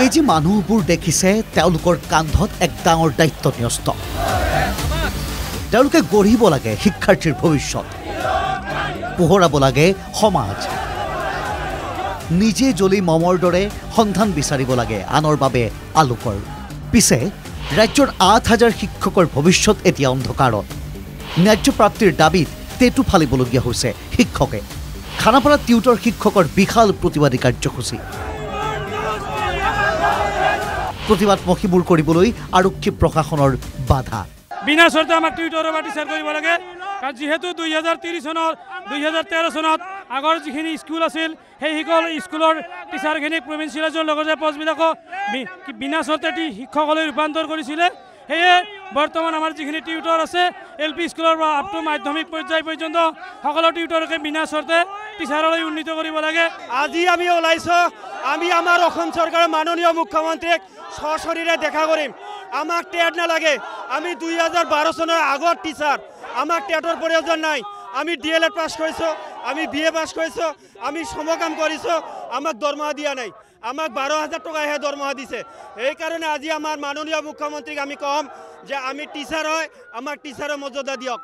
এই যে মানুহবোৰ দেখিছে তেওঁলোকৰ কান্ধত এক ডাঙৰ দায়িত্ব ন্যস্ত তেওঁলোকে গঢ়িব লাগে শিক্ষাৰ্থীৰ ভৱিষ্যত পোহৰাব লাগে সমাজ নিজে জ্বলি মমৰ দৰে সন্ধান বিচাৰিব লাগে আনৰ বাবে আলোকৰ পিছে ৰাজ্যৰ ৮,০০০ শিক্ষকৰ ভৱিষ্যত এতিয়া অন্ধকাৰত ন্যায্য প্ৰাপ্তিৰ দাবীত তেটো ফালিবলগীয়া হৈছে শিক্ষকে খানাপাৰা টিউটৰ শিক্ষকৰ বিশাল প্ৰতিবাদী কাৰ্যসূচী প্ৰতিবাদ মহিমূৰ কৰিবলৈ আৰক্ষী প্ৰশাসনৰ বাধা বিনা চৰ্তে আমাক টিউটৰৰ বা টিচাৰ কৰিব লাগে কাৰণ যিহেতু 2030 চনত 2013 চনত আগৰ যিখিনি স্কুল আছিল সেই স্কুলৰ টিচাৰখিনিক প্ৰভিন্সিয়েলাইজৰ লগতে পষ্টবিলাকক বিনা চৰ্তে শিক্ষকলৈ ৰূপান্তৰ কৰিছিলে সেয়ে বৰ্তমান আমাৰ যিখিনি টিউটৰ আছে LP স্কুলৰ পৰা আপ টু মাধ্যমিক পৰ্যায় পৰ্যন্ত সকলো টিউটৰকে বিনা চৰ্তে টিচাৰলৈ উন্নীত কৰিব লাগে আজি আমি ওলাইছো আমি আমাৰ অসম চৰকাৰৰ মাননীয় মুখ্যমন্ত্ৰীক সশৰীৰে দেখা কৰিম আমাক টেট নালাগে আমি 2012 চনৰ আগৰ টিচাৰ আমাক টেটৰ প্ৰয়োজন নাই আমি DLED পাছ কৰিছো আমি BA পাছ কৰিছো আমি সমকাম কৰিছো আমাক দৰমহা দিয়া নাই আমাক 12,000 টকাহে দৰমহা দিছে এই কাৰণে আজি আমাৰ মাননীয় মুখ্যমন্ত্ৰীক আমি কম যে আমি টিচাৰ হয় আমাক টিচাৰৰ মৰ্যাদা দিয়ক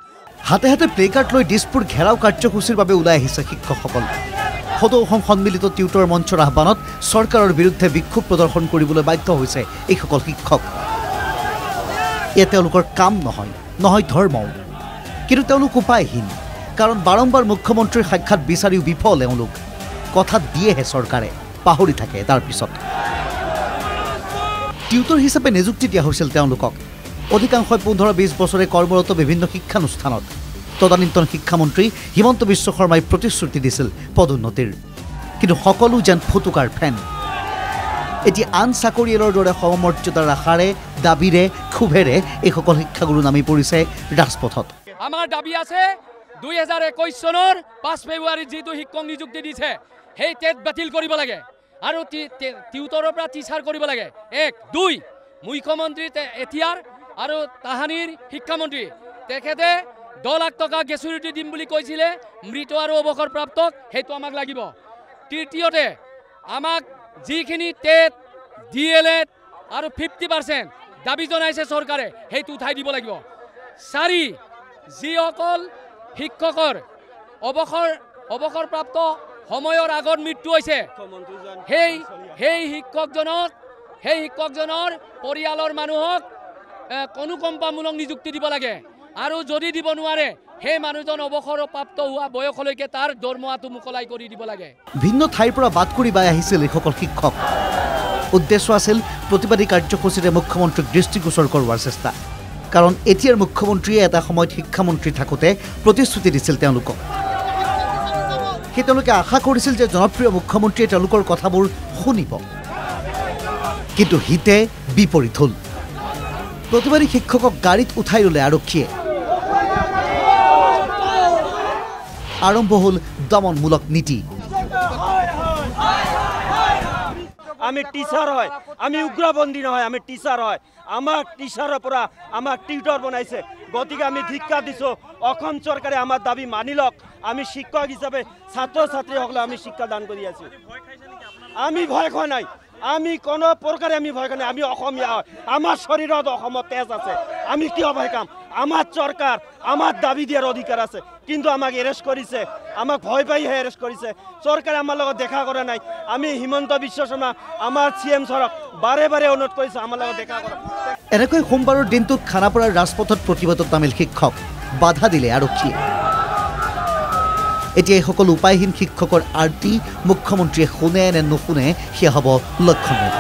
হাতে হাতে প্লেকাৰ্ড লৈ দিছপুৰ ঘেৰাও কাৰ্যসূচীৰ বাবে ওলাই আহিছে শিক্ষকসকল সদৌ অসম সন্মিলিত টিউটৰ মঞ্চৰ আহ্বানত চৰকাৰৰ বিৰুদ্ধে বিক্ষোভ প্ৰদৰ্শন কৰিবলৈ বাধ্য হৈছে এইসকল শিক্ষক এয়া তেওঁলোকৰ কাম নহয় ধৰ্মও কিন্তু তেওঁলোক উপায়হীন কাৰণ বাৰম্বাৰ মুখ্যমন্ত্ৰীৰ সাক্ষাৎ বিচাৰিও বিফল এওঁলোক কথা দিয়েহে চৰকাৰে পাহৰি থাকে তাৰ পিছত টিউটৰ হিচাপে নিযুক্তি দিয়া হৈছিল তেওঁলোকক অধিকাংশই 15-20 বছৰে কৰ্মৰত বিভিন্ন শিক্ষানুষ্ঠানত তদানীন্তন শিক্ষামন্ত্ৰী হিমন্ত বিশ্ব শৰ্মাই প্ৰতিশ্ৰুতি দিছিল পদোন্নতিৰ কিন্তু সকলো যেন ফুটুকাৰ ফেন এতিয়া আন চাকৰিয়ালৰ দৰে সমমৰ্যাদাৰ আশাৰে দাবীৰে ক্ষোভেৰে এইসকল শিক্ষাগুৰু নামি পৰিছে ৰাজপথত আমাৰ দাবী আছে 2021 চনৰ 5 ফেব্ৰুৱাৰীত যিটো শিক্ষক নিযুক্তি দিছে সেই টেট বাতিল কৰিব লাগে আৰু টিউটৰৰ পৰা টিচাৰ কৰিব লাগে 1 2 মুখ্যমন্ত্ৰী এতিয়াৰ আৰু তাহানিৰ শিক্ষামন্ত্ৰী তেখেতে 10 লাখ টকা গ্ৰেচুইটি দিম বুলি কৈছিলে মৃত আৰু অৱসৰপ্ৰাপ্তক সেইটো আমাক লাগিব তৃতীয়তে আমাক যিখিনি টেট DLED আৰু 50% দাবী জনাইছে চৰকাৰে সেইটো উঠাই দিব লাগিব 4 যিসকল শিক্ষকৰ অৱসৰপ্ৰাপ্ত সময়ৰ আগত মৃত্যু হৈছে সেই শিক্ষকজনৰ পৰিয়ালৰ মানুহক অনুকম্পামূলক নিযুক্তি দিব লাগে আৰু যদি দিব নোৱাৰে সেই মানুহজন অৱসৰপ্ৰাপ্ত হোৱা বয়সলৈকে তাৰ দৰমহাটো মুকলাই কৰি দিব লাগে ভিন্ন ঠাইৰ পৰা বাদ কৰি বাই আহিছিল এইসকল শিক্ষক উদ্দেশ্য আছিল প্ৰতিবাদী কাৰ্যসূচীৰে মুখ্যমন্ত্ৰীক দৃষ্টিগোচৰ কৰোৱাৰ চেষ্টা কাৰণ এতিয়াৰ মুখ্যমন্ত্ৰীয়ে এটা সময়ত শিক্ষামন্ত্ৰী থাকোঁতে প্ৰতিশ্ৰুতি দিছিল তেওঁলোকক সেই তেওঁলোকে আশা কৰিছিল যে জনপ্ৰিয় মুখ্যমন্ত্ৰীয়ে তেওঁলোকৰ কথাবোৰ শুনিব কিন্তু হিতে বিপৰীত হ'ল প্ৰতিবাদী শিক্ষকক গাড়ীত উঠাই ল'লে আৰক্ষীয়ে আৰম্ভ হ'ল দমনমূলক নীতি আমি টিচাৰ হয় আমি উগ্ৰপন্থী নহয় আমি টিচাৰ হয় আমাক টিচাৰৰ পৰা আমাক টিউটৰ বনাইছে গতিকে আমি ধিক্কাৰ দিছোঁ অসম চৰকাৰে আমাৰ দাবী মানি লওক আমি শিক্ষক হিচাপে ছাত্ৰ ছাত্ৰীসকলে আমি শিক্ষাদান কৰি আছোঁ আমি ভয় খোৱা নাই আমি কোনো প্ৰকাৰে আমি ভয় খোৱা নাই আমি অসমীয়া হয় আমাৰ শৰীৰত অসমৰ তেজ আছে আমি কিয় ভয় খাম আমাৰ চৰকাৰ আমাৰ দাবী দিয়াৰ অধিকাৰ আছে কিন্তু আমাক এৰেষ্ট কৰিছে আমাক ভয় পাইহে এৰেষ্ট কৰিছে চৰকাৰে আমাৰ লগত দেখা কৰা নাই আমি হিমন্ত বিশ্ব শৰ্মা আমাৰ CM ছাৰক বাৰে বাৰে অনুৰোধ কৰিছোঁ আমাৰ লগত দেখা কৰা এনেকৈ সোমবাৰৰ দিনটোত খানাপাৰাৰ ৰাজপথত প্ৰতিবাদত নামিল শিক্ষক বাধা দিলে আৰক্ষীয়ে এতিয়া এই সকলো উপায়হীন শিক্ষকৰ আৰ্তি মুখ্যমন্ত্ৰীয়ে শুনে নে নুশুনে সেয়া হ'ব লক্ষণীয়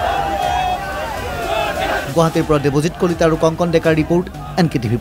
গুৱাহাটীৰ পৰা দেৱজিৎ কলিতা আৰু কংকন ডেকাৰ ৰিপৰ্ট NKTV+।